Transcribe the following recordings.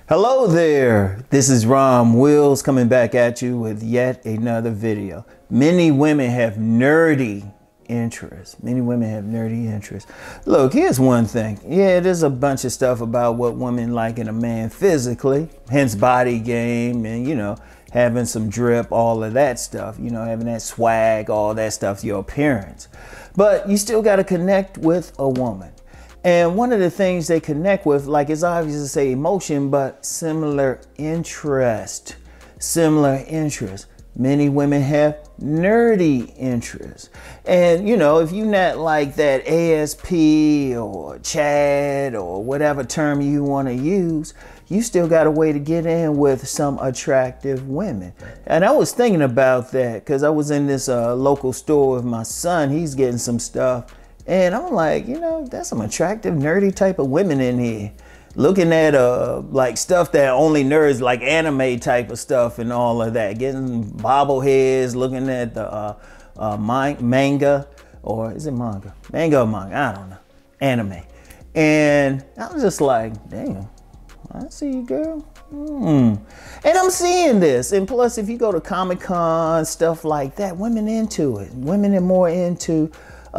Hello there, this is Rom Wills coming back at you with yet another video. Many women have nerdy interests. Look, here's one thing. Yeah, there's a bunch of stuff about what women like in a man physically, hence body game and, you know, having some drip, all of that stuff, you know, having that swag, all that stuff, your appearance. But you still got to connect with a woman. And one of the things they connect with, like it's obvious to say emotion, but similar interest. Many women have nerdy interests. And you know, if you're not like that ASP or Chad or whatever term you want to use, you still got a way to get in with some attractive women. And I was thinking about that because I was in this local store with my son. He's getting some stuff. And I'm like, you know, that's some attractive, nerdy type of women in here. Looking at like stuff that only nerds, like anime type of stuff and all of that. Getting bobbleheads, looking at the manga, or is it manga? Manga or manga, I don't know. Anime. And I was just like, damn, I see you, girl. And I'm seeing this. And plus, if you go to Comic-Con, stuff like that, women into it. Women are more into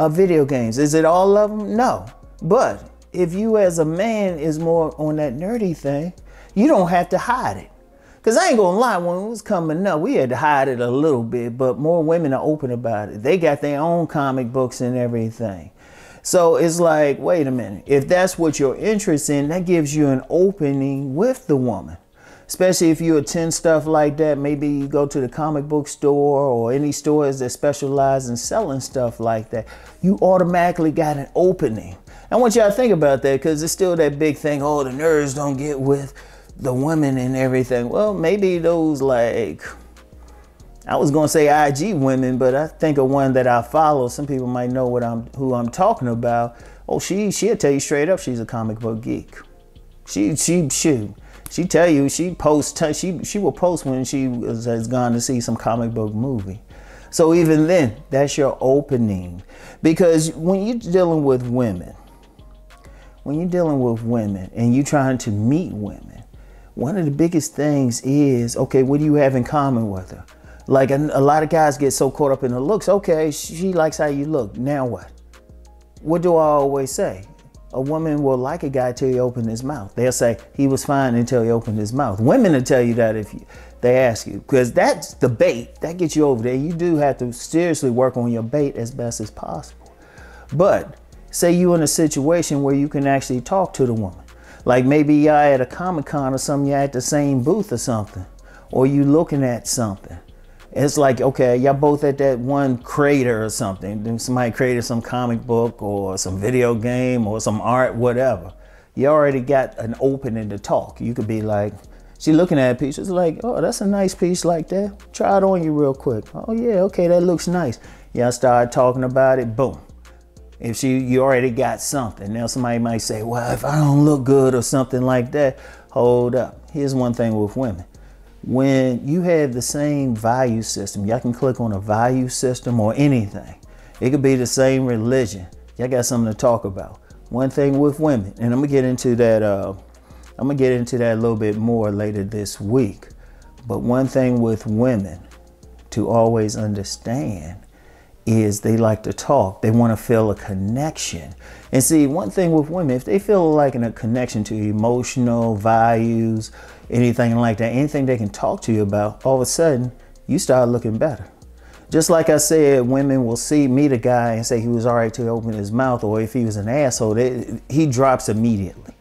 video games. Is it all of them? No. But if you as a man is more on that nerdy thing, you don't have to hide it. Because I ain't gonna lie, when it was coming up, we had to hide it a little bit, but more women are open about it. They got their own comic books and everything. So it's like, wait a minute, if that's what you're interested in, that gives you an opening with the woman. Especially if you attend stuff like that, maybe you go to the comic book store or any stores that specialize in selling stuff like that, you automatically got an opening. I want y'all to think about that because it's still that big thing, oh, the nerds don't get with the women and everything. Well, maybe those like, I was gonna say IG women, but I think of one that I follow. Some people might know who I'm talking about. Oh, she'll tell you straight up she's a comic book geek. She tell you, she will post when she has gone to see some comic book movie. So even then, that's your opening. Because when you're dealing with women, and you're trying to meet women, one of the biggest things is, okay, what do you have in common with her? Like a lot of guys get so caught up in the looks. Okay, she likes how you look. Now what? What do I always say? A woman will like a guy till he opened his mouth. They'll say he was fine until he opened his mouth. Women will tell you that if they ask you, because that's the bait. That gets you over there. You do have to seriously work on your bait as best as possible. But say you in a situation where you can actually talk to the woman. Like maybe y'all at a Comic-Con or something, you're at the same booth or something, or you looking at something. It's like, okay, y'all both at that one creator or something. Then somebody created some comic book or some video game or some art, whatever. You already got an opening to talk. You could be like, she looking at a piece, it's like, oh, that's a nice piece like that. Try it on you real quick. Oh yeah, okay, that looks nice. Y'all start talking about it, boom. If you already got something. Now somebody might say, well, if I don't look good or something like that, hold up. Here's one thing with women. When you have the same value system, y'all can click on a value system or anything. It could be the same religion. Y'all got something to talk about. One thing with women, and I'm gonna get into that a little bit more later this week. But one thing with women to always understand is they like to talk. They want to feel a connection. And see, one thing with women, if they feel like a connection to emotional values, anything like that, anything they can talk to you about, all of a sudden, you start looking better. Just like I said, women will meet a guy and say he was all right till he opened his mouth, or if he was an asshole, he drops immediately.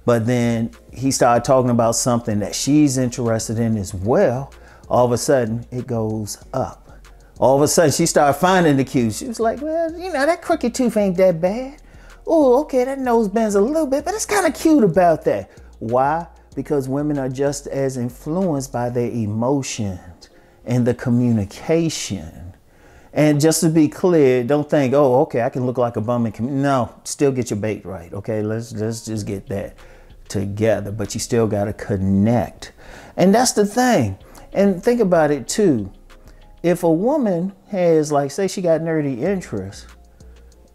But then he started talking about something that she's interested in as well. All of a sudden, it goes up. All of a sudden, she started finding the cues. She was like, well, you know, that crooked tooth ain't that bad. Oh, okay, that nose bends a little bit, but it's kind of cute about that. Why? Because women are just as influenced by their emotions and the communication. And just to be clear, don't think, oh, okay, I can look like a bum and no, still get your bait right, okay? Let's just get that together, but you still got to connect. And that's the thing. And think about it too. If a woman has, like, say she got nerdy interests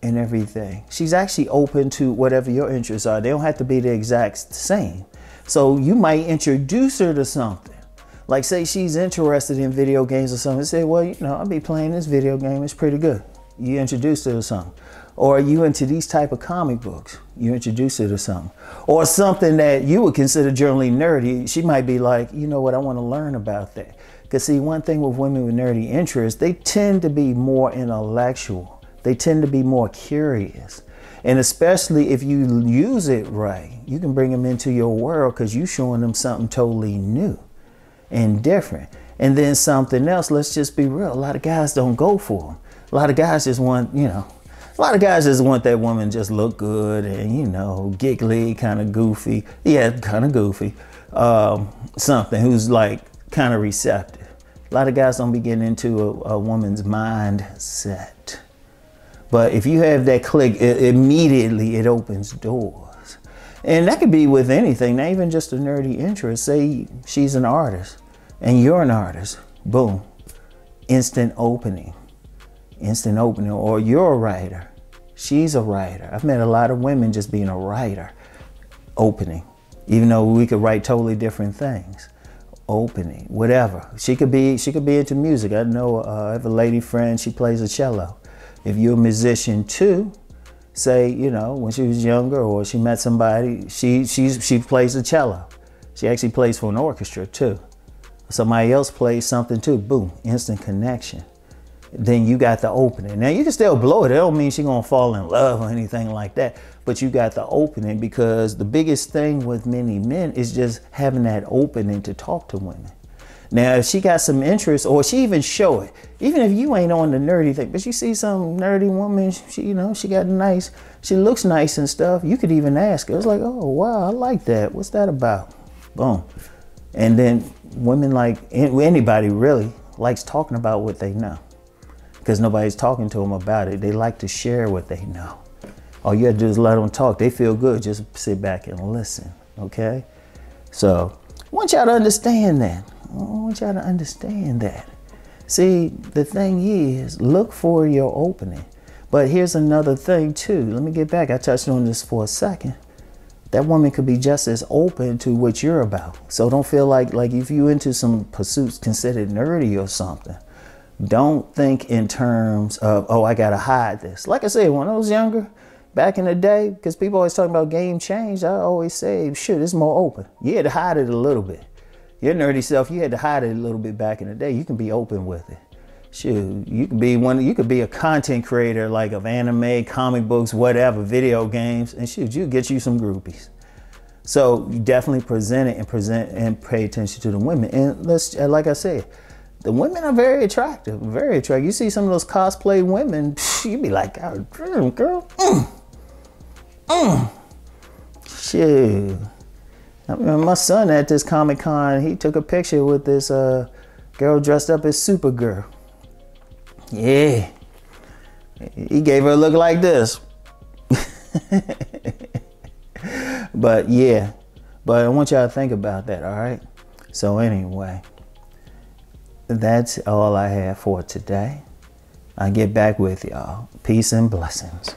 and everything, she's actually open to whatever your interests are. They don't have to be the exact same. So you might introduce her to something. Like, say she's interested in video games or something. Say, well, you know, I'll be playing this video game. It's pretty good. You introduce her to something. Or are you into these type of comic books? You introduce her to something. Or something that you would consider generally nerdy. She might be like, you know what, I want to learn about that. Because see, one thing with women with nerdy interests, they tend to be more intellectual. They tend to be more curious. And especially if you use it right, you can bring them into your world because you're showing them something totally new and different. And then something else, let's just be real. A lot of guys don't go for them. A lot of guys just want, you know, a lot of guys just want that woman just look good and, you know, giggly, kind of goofy. Yeah, kind of goofy. Something who's like kind of receptive. A lot of guys don't be getting into a woman's mindset. But if you have that click, immediately it opens doors. And that could be with anything, not even just a nerdy interest. Say she's an artist and you're an artist. Boom. Instant opening. Instant opening. Or you're a writer. She's a writer. I've met a lot of women just being a writer. Opening. Even though we could write totally different things. Opening. Whatever. She could be into music. I know I have a lady friend, she plays a cello. If you're a musician too, say, you know, when she was younger or she met somebody, she plays the cello. She actually plays for an orchestra too. Somebody else plays something too. Boom, instant connection. Then you got the opening. Now you can still blow it. It don't mean she's gonna fall in love or anything like that. But you got the opening, because the biggest thing with many men is just having that opening to talk to women. Now, if she got some interest, or she even show it, even if you ain't on the nerdy thing, but you see some nerdy woman, she, you know, she got nice, she looks nice and stuff, you could even ask her. It's like, oh, wow, I like that. What's that about? Boom. And then women, like anybody really, likes talking about what they know, because nobody's talking to them about it. They like to share what they know. All you have to do is let them talk. They feel good. Just sit back and listen, okay? So I want y'all to understand that. I want y'all to understand that. See, the thing is, look for your opening. But here's another thing too. Let me get back. I touched on this for a second. That woman could be just as open to what you're about. So don't feel like if you into some pursuits considered nerdy or something, don't think in terms of, oh, I gotta hide this. Like I said, when I was younger, back in the day, because people always talking about game change, I always say, shit, it's more open. You had to hide it a little bit. Your nerdy self, you had to hide it a little bit back in the day. You can be open with it. Shoot, you could be a content creator, like of anime, comic books, whatever, video games, and shoot, you get you some groupies. So you definitely present it and pay attention to the women. And like I said, the women are very attractive, very attractive. You see some of those cosplay women, you be like, God damn, girl. Shoot. I mean, my son at this Comic-Con, he took a picture with this girl dressed up as Supergirl. Yeah. He gave her a look like this. But yeah. But I want y'all to think about that, all right? So anyway, that's all I have for today. I'll get back with y'all. Peace and blessings.